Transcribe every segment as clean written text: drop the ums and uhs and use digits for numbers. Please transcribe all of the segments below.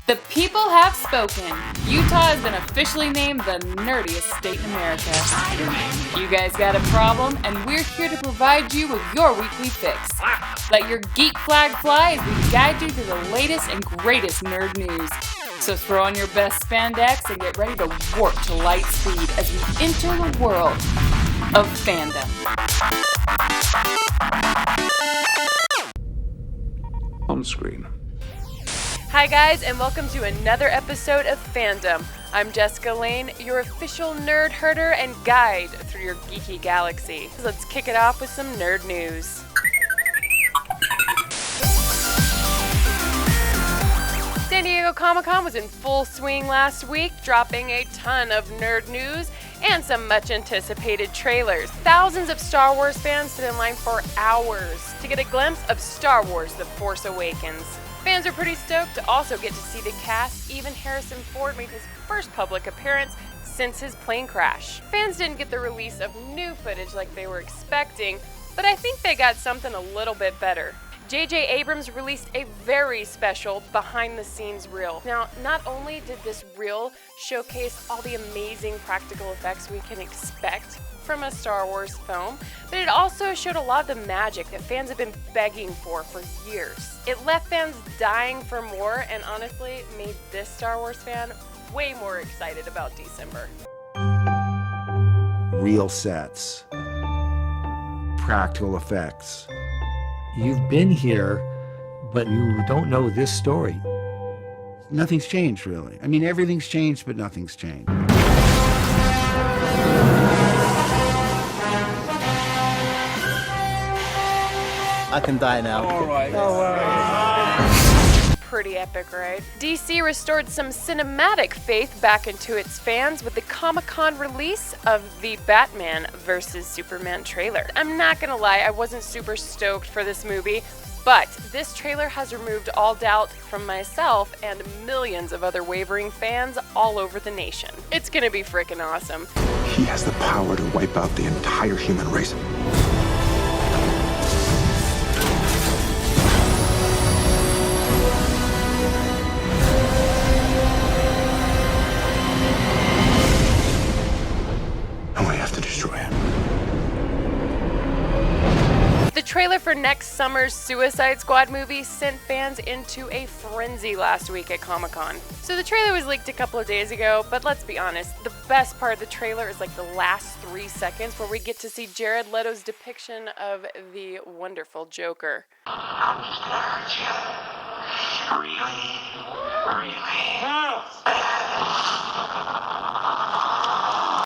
The people have spoken. Utah has been officially named the nerdiest state in America. You guys got a problem, and we're here to provide you with your weekly fix. Let your geek flag fly as we guide you through the latest and greatest nerd news. So throw on your best spandex and get ready to warp to light speed as we enter the world of fandom. Home screen. Hi guys, and welcome to another episode of Fandom. I'm Jessica Lane, your official nerd herder and guide through your geeky galaxy. Let's kick it off with some nerd news. San Diego Comic-Con was in full swing last week, dropping a ton of nerd news and some much-anticipated trailers. Thousands of Star Wars fans stood in line for hours to get a glimpse of Star Wars: The Force Awakens. Fans are pretty stoked to also get to see the cast. Even Harrison Ford made his first public appearance since his plane crash. Fans didn't get the release of new footage like they were expecting, but I think they got something a little bit better. J.J. Abrams released a very special behind-the-scenes reel. Now, not only did this reel showcase all the amazing practical effects we can expect from a Star Wars film, but it also showed a lot of the magic that fans have been begging for years. It left fans dying for more and honestly made this Star Wars fan way more excited about December. Real sets, practical effects. You've been here, but you don't know this story. Nothing's changed, really. I mean, everything's changed, but nothing's changed. I can die now. All right. Pretty epic, right? DC restored some cinematic faith back into its fans with the Comic-Con release of the Batman vs. Superman trailer. I'm not gonna lie, I wasn't super stoked for this movie, but this trailer has removed all doubt from myself and millions of other wavering fans all over the nation. It's gonna be freaking awesome. He has the power to wipe out the entire human race. The trailer for next summer's Suicide Squad movie sent fans into a frenzy last week at Comic-Con. So the trailer was leaked a couple of days ago, but let's be honest, the best part of the trailer is like the last 3 seconds where we get to see Jared Leto's depiction of the wonderful Joker.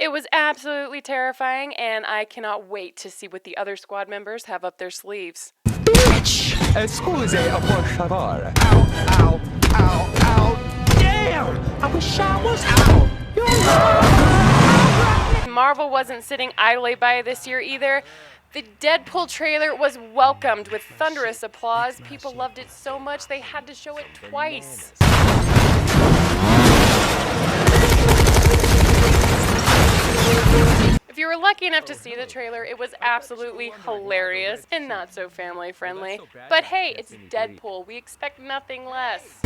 It was absolutely terrifying, and I cannot wait to see what the other squad members have up their sleeves. Bitch! Scusi, por favor. Ow, ow, ow, ow. Damn! I wish I was out. Marvel wasn't sitting idly by this year either. The Deadpool trailer was welcomed with thunderous applause. People loved it so much they had to show it twice. If you were lucky enough to see the trailer, it was absolutely hilarious and not so family friendly. But hey, it's Deadpool. We expect nothing less.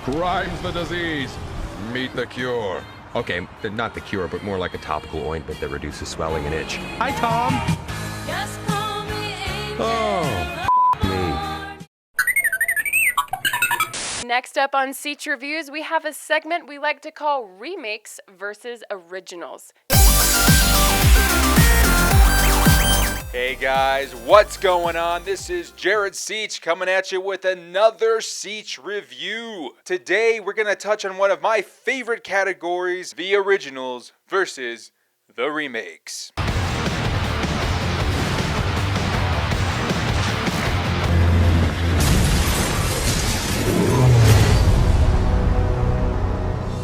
Crime's the disease. Meet the cure. Okay, not the cure, but more like a topical ointment that reduces swelling and itch. Hi, Tom. Oh, me. Next up on Seach Reviews, we have a segment we like to call Remakes versus Originals. Hey guys, what's going on? This is Jared Seach coming at you with another Seach review. Today we're going to touch on one of my favorite categories, the originals versus the remakes.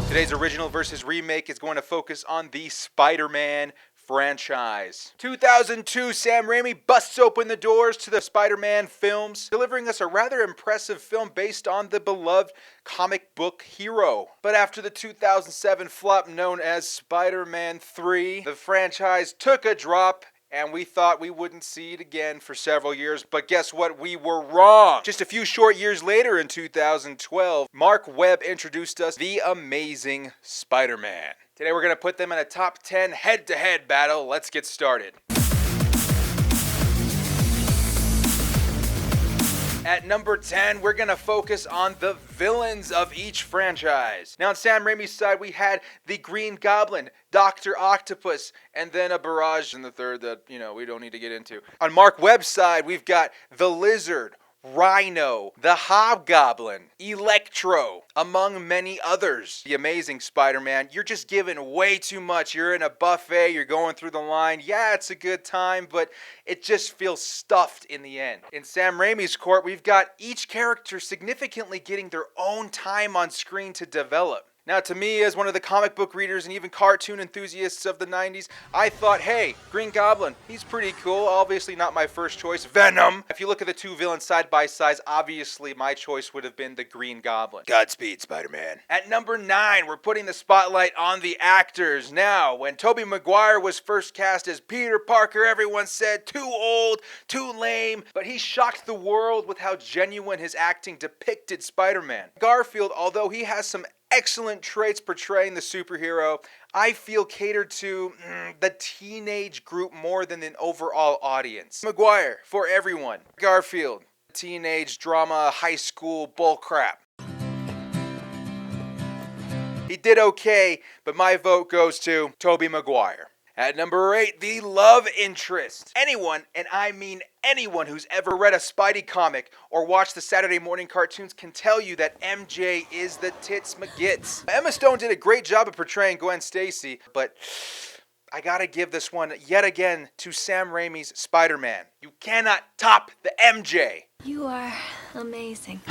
Today's original versus remake is going to focus on the Spider-Man franchise. 2002, Sam Raimi busts open the doors to the Spider-Man films, delivering us a rather impressive film based on the beloved comic book hero. But after the 2007 flop known as Spider-Man 3, the franchise took a drop, and we thought we wouldn't see it again for several years, but guess what? We were wrong. Just a few short years later in 2012, Mark Webb introduced us The Amazing Spider-Man. Today we're going to put them in a top 10 head-to-head battle. Let's get started. At number 10, we're going to focus on the villains of each franchise. Now on Sam Raimi's side, we had the Green Goblin, Dr. Octopus, and then a barrage in the third that, we don't need to get into. On Mark Webb's side, we've got the Lizard, Rhino, the Hobgoblin, Electro, among many others. The Amazing Spider-Man, you're just given way too much. You're in a buffet, you're going through the line. Yeah, it's a good time, but it just feels stuffed in the end. In Sam Raimi's court, we've got each character significantly getting their own time on screen to develop. Now, to me, as one of the comic book readers and even cartoon enthusiasts of the 90s, I thought, hey, Green Goblin, he's pretty cool. Obviously not my first choice. Venom. If you look at the two villains side by side, obviously my choice would have been the Green Goblin. Godspeed, Spider-Man. At number 9, we're putting the spotlight on the actors. Now, when Tobey Maguire was first cast as Peter Parker, everyone said, too old, too lame, but he shocked the world with how genuine his acting depicted Spider-Man. Garfield, although he has some excellent traits portraying the superhero, I feel catered to the teenage group more than an overall audience. Maguire, for everyone. Garfield, teenage drama, high school bullcrap. He did okay, but my vote goes to Tobey Maguire. At number 8, the love interest. Anyone, and I mean anyone who's ever read a Spidey comic or watched the Saturday morning cartoons can tell you that MJ is the tits McGits. Emma Stone did a great job of portraying Gwen Stacy, but I gotta give this one yet again to Sam Raimi's Spider-Man. You cannot top the MJ. You are amazing.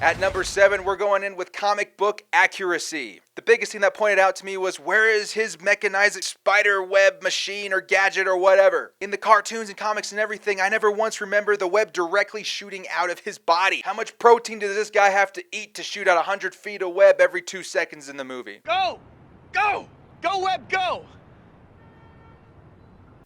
At number 7, we're going in with comic book accuracy. The biggest thing that pointed out to me was, where is his mechanized spider web machine or gadget or whatever? In the cartoons and comics and everything, I never once remember the web directly shooting out of his body. How much protein does this guy have to eat to shoot out 100 feet of web every 2 seconds in the movie? Go! Go! Go, Web, go!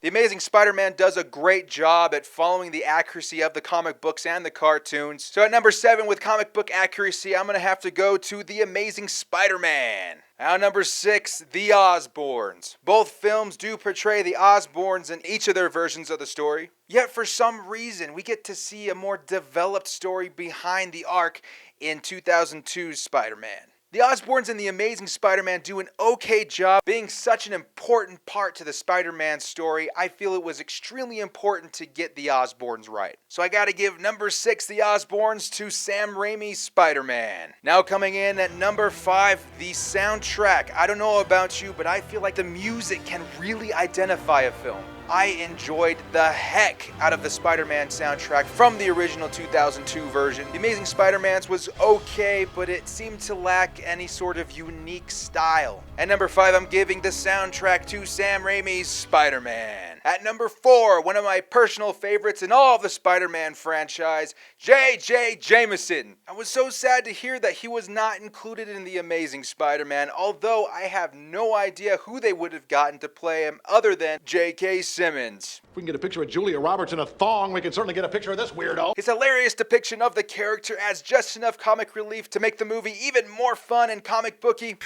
The Amazing Spider-Man does a great job at following the accuracy of the comic books and the cartoons. So at number 7 with comic book accuracy, I'm going to have to go to The Amazing Spider-Man. Now number 6, The Osborns. Both films do portray the Osborns in each of their versions of the story. Yet for some reason, we get to see a more developed story behind the arc in 2002's Spider-Man. The Osborns in The Amazing Spider-Man do an okay job being such an important part to the Spider-Man story. I feel it was extremely important to get the Osborns right. So I gotta give number 6, The Osborns, to Sam Raimi's Spider-Man. Now coming in at number 5, the soundtrack. I don't know about you, but I feel like the music can really identify a film. I enjoyed the heck out of the Spider-Man soundtrack from the original 2002 version. The Amazing Spider-Man's was okay, but it seemed to lack any sort of unique style. At number 5, I'm giving the soundtrack to Sam Raimi's Spider-Man. At number 4, one of my personal favorites in all of the Spider-Man franchise, J.J. Jameson. I was so sad to hear that he was not included in The Amazing Spider-Man, although I have no idea who they would have gotten to play him other than J.K. Simmons. If we can get a picture of Julia Roberts in a thong, we can certainly get a picture of this weirdo. His hilarious depiction of the character adds just enough comic relief to make the movie even more fun and comic booky.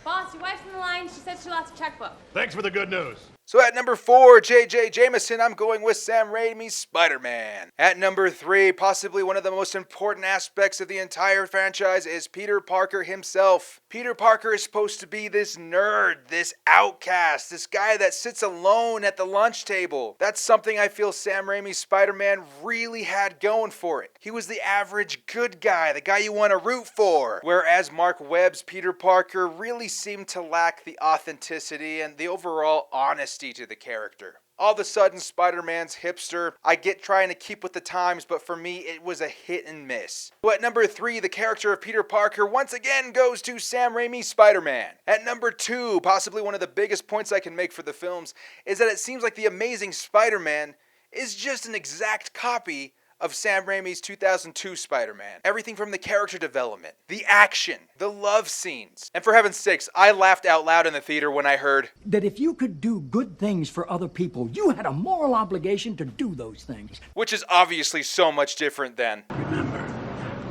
Boss, your wife's in the line. She said she lost a checkbook. Thanks for the good news. So at number 4, J.J. Jameson, I'm going with Sam Raimi's Spider-Man. At number 3, possibly one of the most important aspects of the entire franchise is Peter Parker himself. Peter Parker is supposed to be this nerd, this outcast, this guy that sits alone at the lunch table. That's something I feel Sam Raimi's Spider-Man really had going for it. He was the average good guy, the guy you want to root for. Whereas Mark Webb's Peter Parker really seemed to lack the authenticity and the overall honesty to the character. All of a sudden, Spider-Man's hipster. I get trying to keep with the times, but for me, it was a hit and miss. So at number 3, the character of Peter Parker once again goes to Sam Raimi's Spider-Man. At number 2, possibly one of the biggest points I can make for the films, is that it seems like The Amazing Spider-Man is just an exact copy of Sam Raimi's 2002 Spider-Man. Everything from the character development, the action, the love scenes. And for heaven's sakes, I laughed out loud in the theater when I heard that if you could do good things for other people, you had a moral obligation to do those things. Which is obviously so much different than, remember,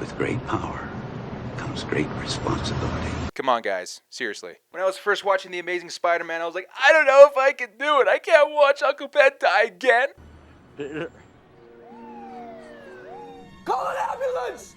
with great power comes great responsibility. Come on, guys. Seriously. When I was first watching The Amazing Spider-Man, I was like, I don't know if I can do it. I can't watch Uncle Ben die again. Call an ambulance!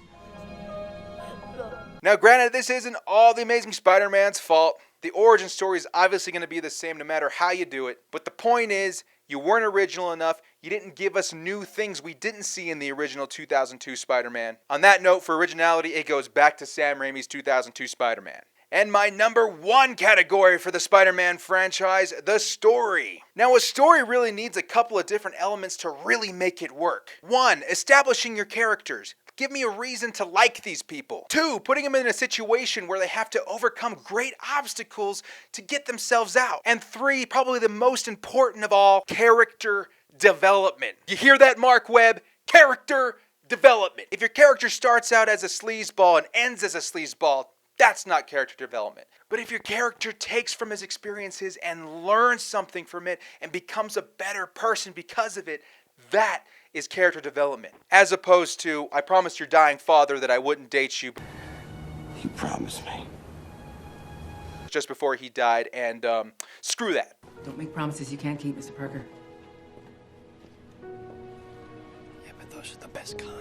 Now, granted, this isn't all The Amazing Spider-Man's fault. The origin story is obviously going to be the same no matter how you do it. But the point is, you weren't original enough. You didn't give us new things we didn't see in the original 2002 Spider-Man. On that note, for originality, it goes back to Sam Raimi's 2002 Spider-Man. And my number 1 category for the Spider-Man franchise, the story. Now, a story really needs a couple of different elements to really make it work. 1, establishing your characters. Give me a reason to like these people. 2, putting them in a situation where they have to overcome great obstacles to get themselves out. And 3, probably the most important of all, character development. You hear that, Mark Webb? Character development. If your character starts out as a sleazeball and ends as a sleazeball, that's not character development. But if your character takes from his experiences and learns something from it and becomes a better person because of it, that is character development. As opposed to, I promised your dying father that I wouldn't date you. You promised me. Just before he died, and screw that. Don't make promises you can't keep, Mr. Parker. Yeah, but those are the best kind.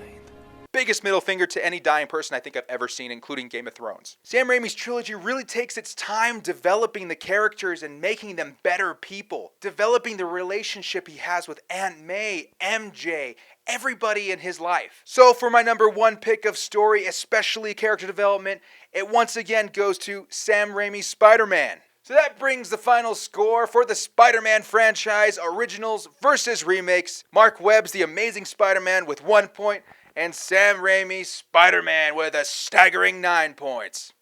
Biggest middle finger to any dying person I think I've ever seen, including Game of Thrones. Sam Raimi's trilogy really takes its time developing the characters and making them better people. Developing the relationship he has with Aunt May, MJ, everybody in his life. So for my number 1 pick of story, especially character development, it once again goes to Sam Raimi's Spider-Man. So that brings the final score for the Spider-Man franchise, originals versus remakes. Mark Webb's The Amazing Spider-Man with 1 point, and Sam Raimi's Spider-Man with a staggering 9 points.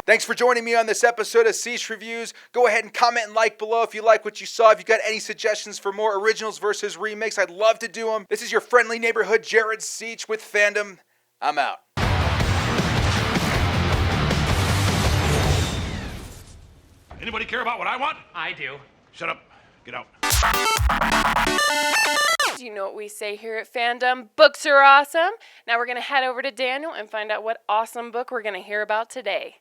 Thanks for joining me on this episode of Seach Reviews. Go ahead and comment and like below if you like what you saw. If you got any suggestions for more originals versus remakes, I'd love to do them. This is your friendly neighborhood Jared Seach with Fandom. I'm out. Anybody care about what I want? I do. Shut up. Get out. Do you know what we say here at Fandom? Books are awesome. Now we're going to head over to Daniel and find out what awesome book we're going to hear about today.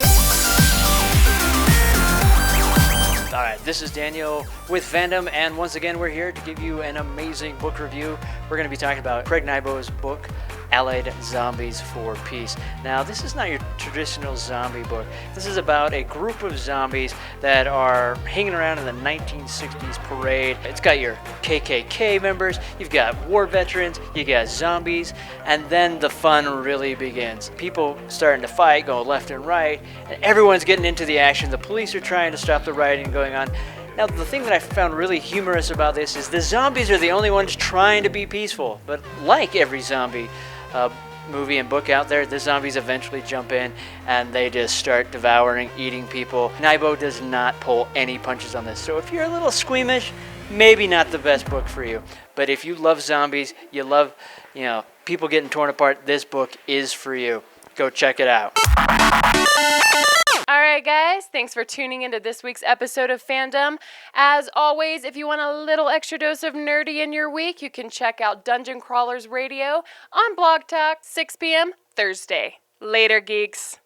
All right, this is Daniel with Fandom, and once again, we're here to give you an amazing book review. We're going to be talking about Craig Nybo's book, Allied Zombies for Peace. Now, this is not your traditional zombie book. This is about a group of zombies that are hanging around in the 1960s parade. It's got your KKK members, you've got war veterans, you got zombies, and then the fun really begins. People starting to fight, going left and right, and everyone's getting into the action. The police are trying to stop the rioting going on. Now, the thing that I found really humorous about this is the zombies are the only ones trying to be peaceful. But like every zombie movie and book out there, the zombies eventually jump in and they just start devouring, eating people. Nybo does not pull any punches on this. So if you're a little squeamish, maybe not the best book for you. But if you love zombies, you love, people getting torn apart, this book is for you. Go check it out. All right, guys, thanks for tuning into this week's episode of Fandom. As always, if you want a little extra dose of nerdy in your week, you can check out Dungeon Crawlers Radio on Blog Talk, 6 p.m. Thursday. Later, geeks.